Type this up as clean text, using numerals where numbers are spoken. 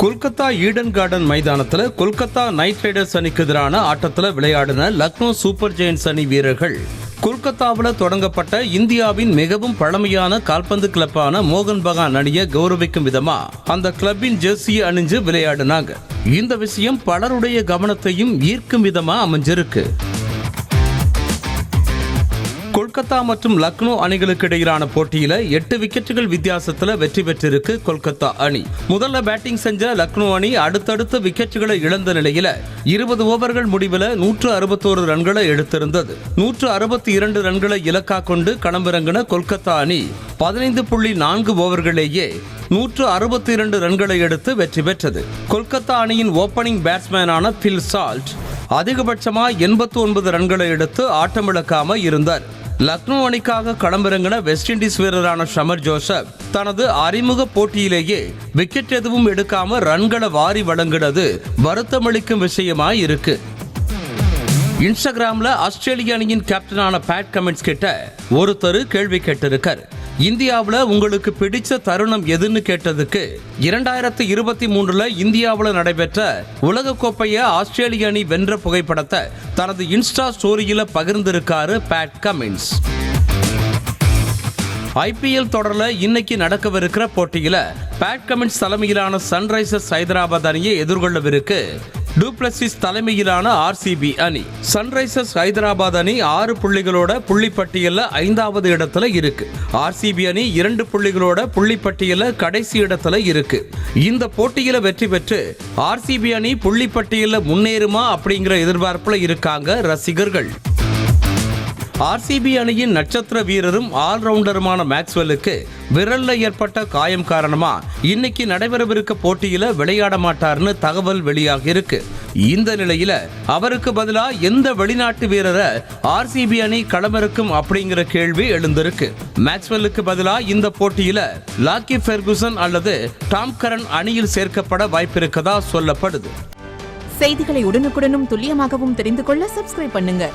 Kolkata Eden garden மைதானத்தில் Kolkata night Riders அணிக்கு எதிரான ஆட்டத்தில் விளையாடின லக்னோ சூப்பர் ஜெயண்ட்ஸ் அணி வீரர்கள் கொல்கத்தாவில் தொடங்கப்பட்ட இந்தியாவின் மிகவும் பழமையான கால்பந்து கிளப்பான மோகன் பகான் அணியை கௌரவிக்கும் விதமா அந்த கிளப்பின் ஜெர்சியை அணிஞ்சு விளையாடினாங்க. இந்த விஷயம் பலருடைய கவனத்தையும் ஈர்க்கும் விதமா அமைஞ்சிருக்கு. கொல்கத்தா மற்றும் லக்னோ அணிகளுக்கு இடையிலான போட்டியில 8 விக்கெட்டுகள் வித்தியாசத்துல வெற்றி பெற்றிருக்கு கொல்கத்தா அணி. முதல்ல பேட்டிங் செஞ்ச லக்னோ அணி அடுத்தடுத்த விக்கெட்டுகளை இழந்த நிலையில 20 ஓவர்கள் முடிவில் 161 ரன்களை எடுத்திருந்தது. 162 ரன்களை இலக்கா கொண்டு களமிறங்கின கொல்கத்தா அணி 15.4 ஓவர்களேயே 162 ரன்களை எடுத்து வெற்றி பெற்றது. கொல்கத்தா அணியின் ஓபனிங் பேட்ஸ்மேனான பில் சால்ட் அதிகபட்சமா 89 ரன்களை எடுத்து ஆட்டமிழக்காம இருந்தார். லக்னோ அணிக்காக களமிறங்கின வெஸ்ட் இண்டீஸ் வீரரான ஷமர் ஜோசப் தனது அறிமுக போட்டியிலேயே விக்கெட் எதுவும் எடுக்காம ரன்களை வாரி வழங்கினது வருத்தமளிக்கும் விஷயமாய் இருக்கு. இன்ஸ்டாகிராம்ல ஆஸ்திரேலிய அணியின் கேப்டனான பேட் கமின்ஸ் கிட்ட ஒருத்தர் கேள்வி கேட்டிருக்கார். இந்தியாவில் உங்களுக்கு பிடிச்ச தருணம் எதுன்னு கேட்டதுக்கு 2023 இந்தியாவில் நடைபெற்ற உலகக்கோப்பையை ஆஸ்திரேலிய அணி வென்ற புகைப்படத்தை தனது இன்ஸ்டா ஸ்டோரியில பகிர்ந்திருக்காரு பேட் கமின்ஸ். ஐபிஎல் தொடர்ல இன்னைக்கு நடக்கவிருக்கிற போட்டியில பேட் கமின்ஸ் தலைமையிலான சன்ரைசர்ஸ் ஹைதராபாத் அணியை எதிர்கொள்ளவிருக்கு டூப்ளசிஸ் தலைமையிலான ஆர்சிபி அணி. சன்ரைசர்ஸ் ஹைதராபாத் அணி 6 புள்ளிகளோட புள்ளிப்பட்டியல்ல 5வது இடத்துல இருக்கு. ஆர்சிபி அணி 2 புள்ளிகளோட புள்ளிப்பட்டியல்ல கடைசி இடத்துல இருக்கு. இந்த போட்டியில வெற்றி பெற்று ஆர்சிபி அணி புள்ளிப்பட்டியல்ல முன்னேறுமா அப்படிங்கிற எதிர்பார்ப்புல இருக்காங்க ரசிகர்கள். ஆர்சிபி அணியின் நட்சத்திர வீரரும் ஆல்ரவுண்டருமான மேக்ஸ்வெலுக்கு விரல்ல ஏற்பட்ட காயம் காரணமா இன்னைக்கு நடைபெறவிருக்க போட்டியில விளையாட மாட்டார்னு தகவல் வெளியாகி இருக்கு. இந்த நிலையில அவருக்கு பதிலா எந்த வெளிநாட்டு வீரரை ஆர்சிபி அணி களமிறக்கும் அப்படிங்கிற கேள்வி எழுந்திருக்கு. மேக்ஸ்வெலுக்கு பதிலா இந்த போட்டியில லாக்கி ஃபெர்குசன் அல்லது டாம் கரன் அணியில் சேர்க்கப்பட வாய்ப்பிருக்கதா சொல்லப்படுது. செய்திகளை உடனுக்குடனும் துல்லியமாகவும் தெரிந்து கொள்ள சப்ஸ்கிரைப் பண்ணுங்க.